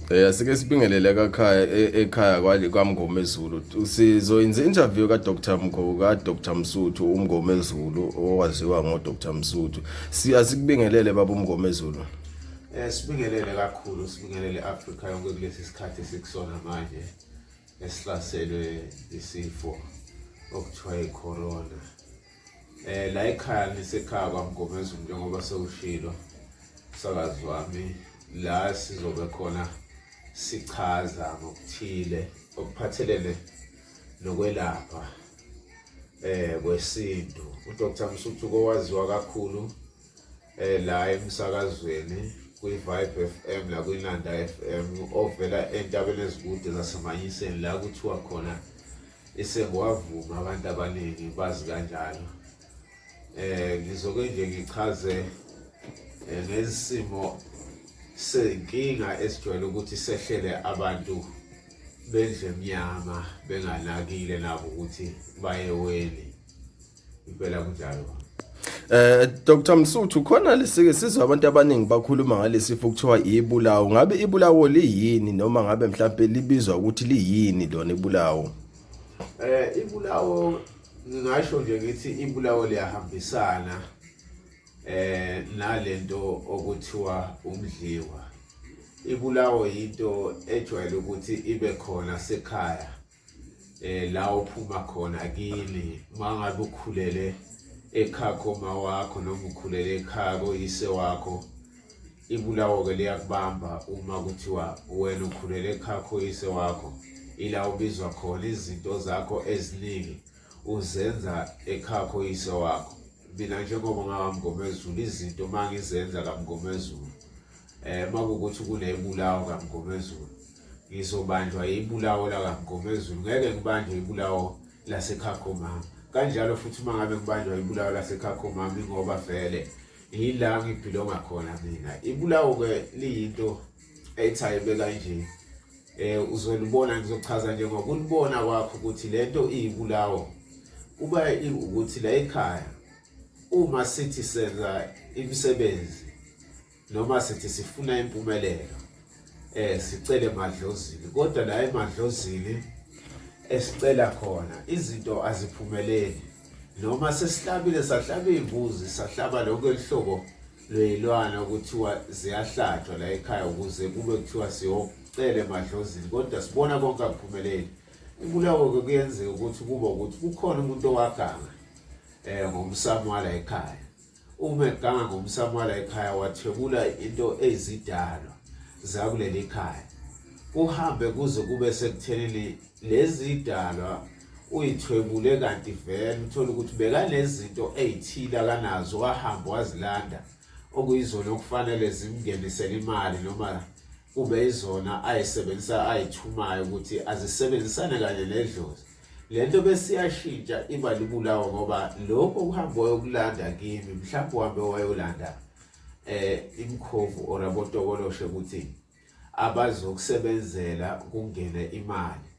Sike sibingelele ekhaya kwaMngomezulu. Sizoyenza interview kaDr. Dr. Msuthu, uMngomezulu owaziwa ngoDr. Msuthu. Asikubingelele baba uMngomezulu. Sibingelele kakhulu, sibingelele Africa yonke kulesi sikhathi sikusona manje esihlaselwe isifo okuthiwa icorona. La ekhaya nisekhaya kwaMngomezulu njengoba sewushilo sakazi wami, la sizobe khona sichaza ngokuthile okuphathelene nokwelapha kwesintu. uDr. Msuthu kowaziwa kakhulu la emsakazweni kwi-Vibe FM la kwiNanda FM ovela entabeni ezikude zaseManyiseni la kuthiwa khona isengwavuma abantu abaningi bazi kanjalo. Ngizoke nje ngichaze ngesimo senkinga esijwayele ukuthi sehlele abantu bendle emnyama benganakile nabo ukuthi bayeweni impela kunjalo. Dr. Msuthu, khona lesike sizwe abantu abaningi bakhuluma ngalesifo kuthiwa ibulawo. Ngabe ibulawo liyini noma ngabe mhlawumbe libizwa ukuthi liyini lona ibulawo? Ibulawo ngingasho nje ngithi ibulawo liyahambisana nalento okuthiwa umdliwa. Ibulawo into ejwayele ukuthi ibe khona sekhaya la uphuma khona kini mangabe ukhulele ekhakho mawakho noma ukhulele ekhako yise wakho. Ibulawo ke liyakubamba uma kuthiwa wena ukhulele ekhakho yise wakho, ila ubizwa khona izinto zakho eziningi uzenza ekhakho yise wakho. Mina njengoba ngawamngomezulu izinto mangizenza kaMngomezulu makukuthi kunebulawo kaMngomezulu ngizobanjwa ibulawo la kaMngomezulu, ngeke ngibanjwe ibulawo lasekhakho mama. Kanjalo futhi mangabe ngibanjwa ibulawo lasekhakho mama ngoba vele yila ngiphilonga khona mina. Ibulawo ke liyinto ethayibe kanje, uzolibona ngizochaza nje ngokulibona kwakho ukuthi lento iyibulawo kuba ukuthi la ekhaya uma sithi senza imisebenzi noma sithi sifuna impumelelo sicele madlozini, kodwa la emadlozini esicela khona izinto aziphumeleli. Noma sesihlabile sahlaba imbuzi sahlaba lonke lihlobo lwezilwane ukuthiwa ziyahlatshwa la ekhaya ukuze kube kuthiwa siyocela emadlozini, kodwa sibona konke akuphumeleli. Ibulawo ke kuyenzeka ukuthi kuba ukuthi kukhona umuntu owaganga ngomsamo wala ekhaya. Uma eganga ngomsamo wala ekhaya wathebula into ezidalwa zakuleli ekhaya, uhambe kuze kube sekuthenini lezi idalwa uyithwebule kanti vele uthola ukuthi bekanezinto ezithila kanazo wahamba wazilanda okuyizona okufanele zimngenisele imali noma kube izona ayisebenzisa ayithumayo ukuthi azisebenzisane kanye nedlozi. Lento besiyashintsha iba libulawo ngoba lokho uhambo wayokulanda kimi mhlawumbe uhambe wayolanda imkhovu or abotokoloshe ukuthi abazokusebenzela kungene imali.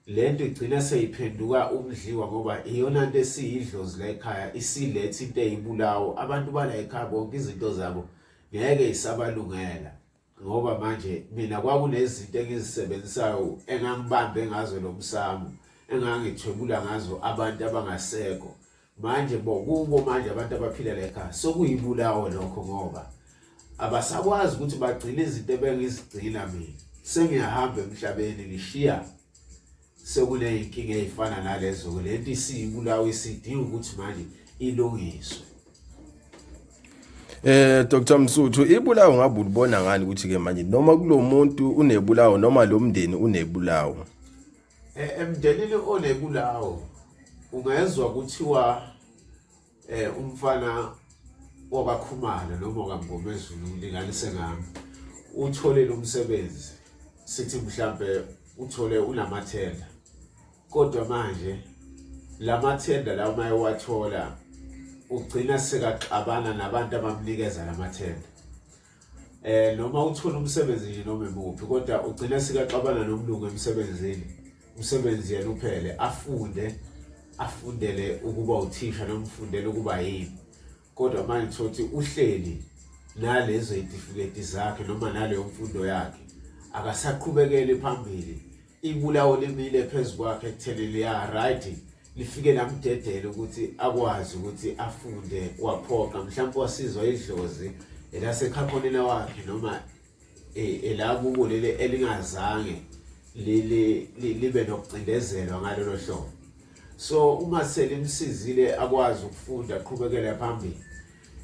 Lento igcina seyiphenduka umdliwa ngoba iyona nto esiyidlozi la ekhaya isilethe into eyibulawo. Abantu bala ekhaya bonke izinto zabo ngeke isabalungela ngoba manje mina kwakunezinto engizisebenzisayo engangibambe ngazo lo msamo engangithwebula ngazo abantu abangasekho. Manje kubo manje abantu abaphila la ekhaya sokuyibulawo lokho ngoba abasakwazi ukuthi bagcine izinto ebengizigcina mina. Sengiyahamba emhlabeni ngishiya sekuneyinkinga ezifana nalezo. Lento isiyibulawo isidinga ukuthi manje ilungiswe. Dr. Msuthu, ibulawo ngabe ulibona ngani ukuthi ke manje noma kulomuntu unebulawo noma lo mndeni unebulawo? Emndenini onebulawo ungezwa kuthiwa umfana wakaKhumalo noma kaMngomezulu ulinganise ngami uthole lo msebenzi, sithi mhlambe uthole unamathenda, kodwa manje lamathenda lawo mayewathola ugcina sekaxabana nabantu abamnikeza lamathenda. Noma uthola umsebenzi nje noma emuphi kodwa ugcina sekaxabana nomlungu emsebenzini, umsebenzi yena uphele afundele ukuba uthisha noma ufundele ukuba yini, kodwa manje uthi uhleli nalezo izitifiketi zakhe noma naleyo mfundo yakhe akasaqhubekele phambili ibulawo limile phezukwakhe ekuthelele right lifike lamdedela ukuthi akwazi ukuthi afunde waphoqa mhlawumbe wasizwa idlozi elasekhakhonela wakhe noma elabuko lele elingazange libe nokucindezelwa ngalolo hlobo. So uma selimsizile akwazi ukufunda aqhubekele phambili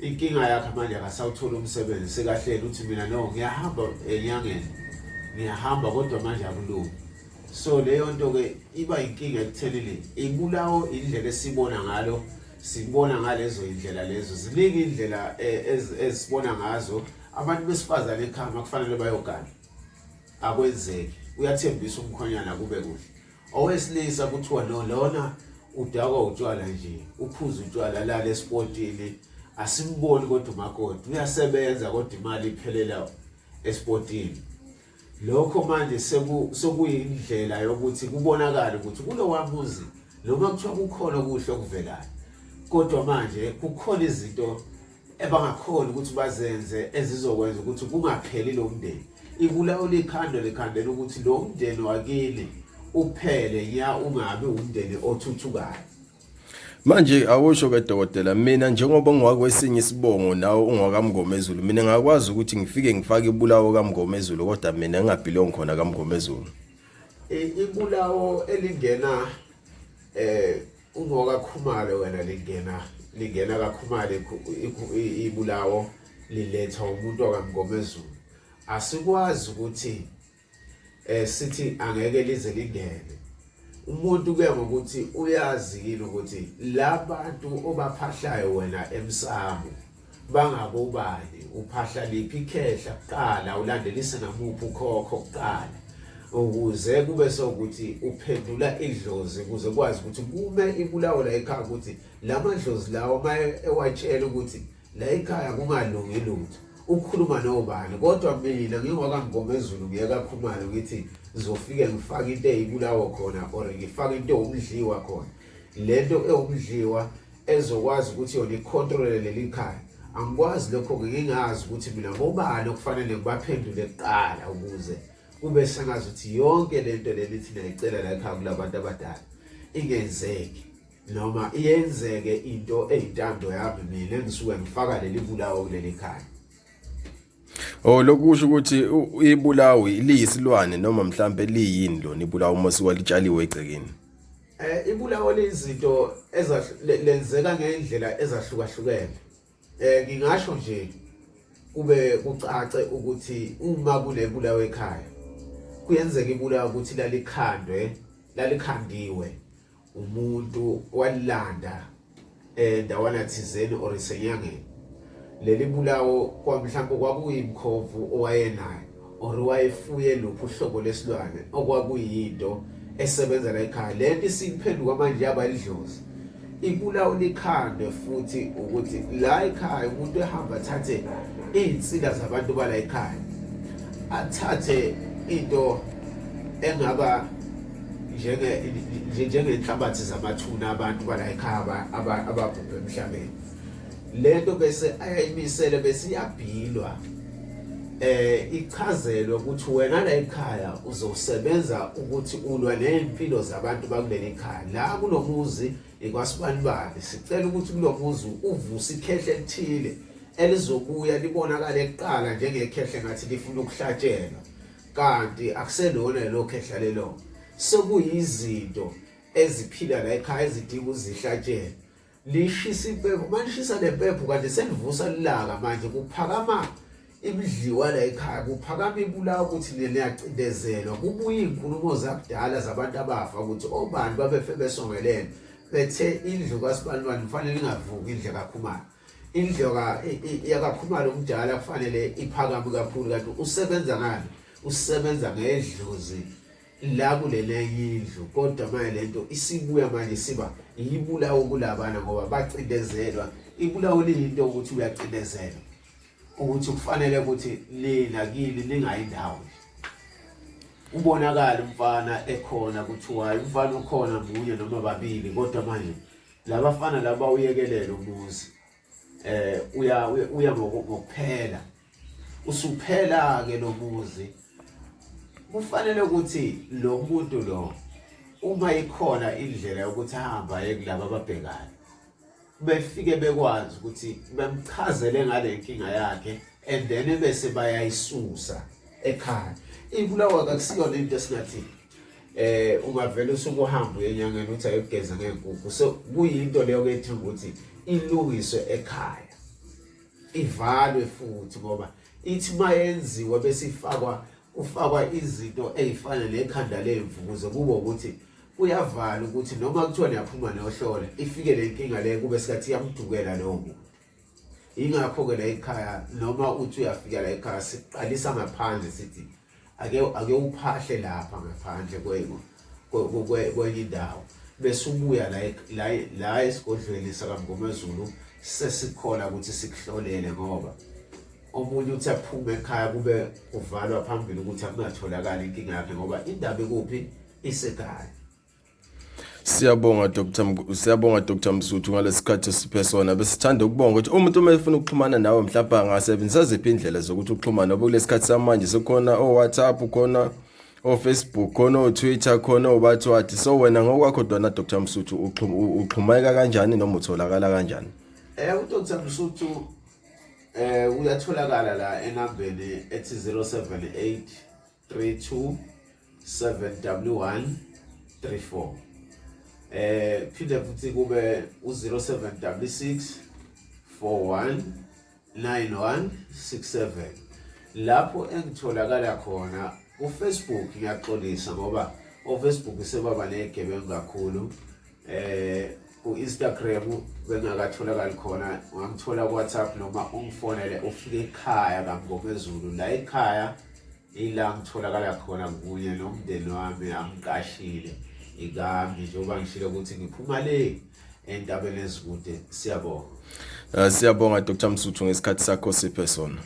inkinga yakhe manje akasawuthola umsebenzi sekahlele uthi mina no ngiyahamba enyangeni ngiyahamba kodwa manje akulungi. So leyo nto ke iba inkinga ekutheleleni ibulawo indlela sibona ngalezo indlela lezo ziningi indlela esibona ngazo abantu besifazane ekhaya kufanele bayogana akwenzeki uyathembisa umkhonyana kube kuhle owesilisa kuthiwa no lona udakwa utshwala nje uphuza utshwala la esportini asimboni kodwa umakoti uyasebenza kodwa imali iphelela esportini. Lokho manje sekuyindlela yokuthi kubonakala ukuthi kulo wamuzi noma kuthiwa kukhona okuhle okuvelayo kodwa manje kukhona izinto ebangakhona ukuthi bazenze ezizokwenza ukuthi kungapheli lo mndeni. Ibulawo likhandela ukuthi lo mndeni wakini uphele ungabe umndeni othuthukayo. Manje awusho ke dokotela mina njengoba ngwakwesinye isibongo nawe ungwakamngomezulu mina ngakwazi ukuthi ngifike ngifake ibulawo kaMngomezulu kodwa mina ngingabhilongi khona kaMngomezulu. Ibulawo elingena ungwakakhumalo wena lingena kakhumalo ibulawo liletha umuntu wakaMngomezulu asikwazi ukuthi sithi angeke lize lingene. Umuntu ke ngokuthi uyazi yini ukuthi labantu obaphahlayo wena emsamo bangabobani uphahla liphi ikhehla kuqala ulandelise namuphi ukhokho kuqala ukuze kube sokuthi uphendula idlozi ukuze kwazi ukuthi kume ibulawo la ekhaya ukuthi lamadlozi lawo maye ewatshela ukuthi la ekhaya kungalungi lutho ukukhuluma nobani kodwa mina ngingwakaMngomezulu ngiyakakhumalo ngithi zofike ngifaka into eyibulawo khona or ngifaka into umdliwa khona lento ewumdliwa ezokwazi ukuthi yona icontrol leli khaya angikwazi lokho ngingazi ukuthi mina bobani okufanele ngibaphendule kuqala ukuze kube sengazi ukuthi yonke lento lelithi nayicela la ekhaya kulabantu abadala ingenzeki noma iyenzeke into eyintando yami mina ngisuke ngifaka leli bulawo kuleli khaya. Lokusho ukuthi ibulawo liyisilwane noma mhlambe liyini lona ibulawo uma siwalitshaliwe egcekeni. Ibulawo lezinto lenzeka ngendlela ezahlukahlukene. Ngingasho nje kube kucace ukuthi uma kunebulawo ekhaya kuyenzeka ibulawo ukuthi lalikhandiwe umuntu walilanda ndawana thizeni or isenyangeni. Leli bulawo kwamhlanje kwakuyimkhovu owayenayo or wayefuye luphi uhlobo lesilwane okwakuyinto esebenza la ekhaya lento isiphenduka manje yabalidlozi. Ibulawo likhande futhi ukuthi la ekhaya umuntu ehamba athathe izinsila zabantu bala ekhaya athathe into engaba njengenhlabathi zamathuna abantu bala ekhaya ababhubhe emhlabeni. Lento bese ayayimisele bese iyabhilwa ichazelwe ukuthi wena la ekhaya uzosebenza ukuthi ulwa nempilo zabantu bakuleli ekhaya la kunomuzi ekwasibanibani sicela ukuthi kulomuzi uvuse ikhehle elithile elizobuya libonakala eqala njengekhehle ngathi lifuna ukuhlatshelwa kanti akuselona lo khehla lelo sokuyizinto eziphila la ekhaya ezidinga ukuzihlatshelwa. Lishisa impepho manishisa lempepho kanti selivusa lilaka manje kuphakama imidliwa la ekhaya kuphakama ibulawo ukuthi liyacindezelwa kubuye izinkulumo zakudala zabantu abafa ukuthi obani babefe besongelene bethe indlu kaSibanibani kufanele ingavuki indlu kaKhumalo indlu yakaKhumalo omdala kufanele iphakame kakhulu kanti usebenza ngani usebenza ngedlozi la kulele indlu kodwa manje lento isibuya manje siba ibulawo kulabana ngoba bacindezelwa. Ibulawo liyinto ukuthi uyacindezelwa ukuthi kufanele ukuthi lina kini lingayindawo ubonakala umfana ekhona kuthiwa umfana ukhona munye noma babili kodwa manje labafana laba uyekelela umuzi uya ngokuphela usuphela ke lo muzi kufanele ukuthi lo muntu lo uma ikhona indlela yokuthi ahamba kulabo ababhekayo befike bekwazi ukuthi bemchazele ngale nkinga yakhe and then bese bayayisusa ekhaya. Ibulawa akusiyona into esingathi ungavela usukuhamba enyangeni uthi ayogeza ngenkukhu. So kuyinto leyo ethi ukuthi ilungiswe ekhaya, ivalwe futhi ngoba ithi mayenziwa bese ufakwa izinto ezifana nekhanda lemvu ukuze kube ukuthi uyavala ukuthi noma kuthiwa niyaphuma neyohlola ifike le nkinga le kube sikathi iyamdukela lo muntu. Ingakho ke la ekhaya noma uthi uyafika la ekhaya siqalisa ngaphandle sithi ake uphahle lapha ngaphandle kwenye indawo bese ubuya la esigodlweni sakaMngomezulu sesikhona ukuthi sikuhlolele ngoba omunye uthi aphuma ekhaya kube kuvalwa phambili ukuthi akungatholakala inkinga yakhe ngoba indaba ekuphi isekhaya. Siyabonga Dr. Msuthu ngalesikhathi siphe sona. Besithanda ukubonga ukuthi umuntu uma efuna ukuxhumana nawe mhlawumbe angasebenzisa ziphi indlela zokuthi uxhumane ngoba kulesikhathi samanje sekhona WhatsApp, khona Facebook, khona Twitter, khona WhatsApp. So wena ngokwakho dona Dr. Msuthu uxhumeka kanjani noma utholakala kanjani? uDr. Msuthu uyatholakala la enambeni ethi 078 32 71134. Phinde futhi kube u0766 419167. Lapho engitholakala khona uFacebook ngiyaxolisa ngoba uFacebook sebaba negebengu kakhulu. Ku-Instagram bengakatholakali khona, ungangithola ku-WhatsApp noma ungifonele ufike ekhaya kaMngomezulu. La ekhaya ila ngitholakala khona kunye nomndeni wami angiqashile igami njengoba ngishilo ukuthi ngiphuma le entabeni ezikude. Siyabonga. Siyabonga Dr. Msuthu ngesikhathi sakho siphe sona.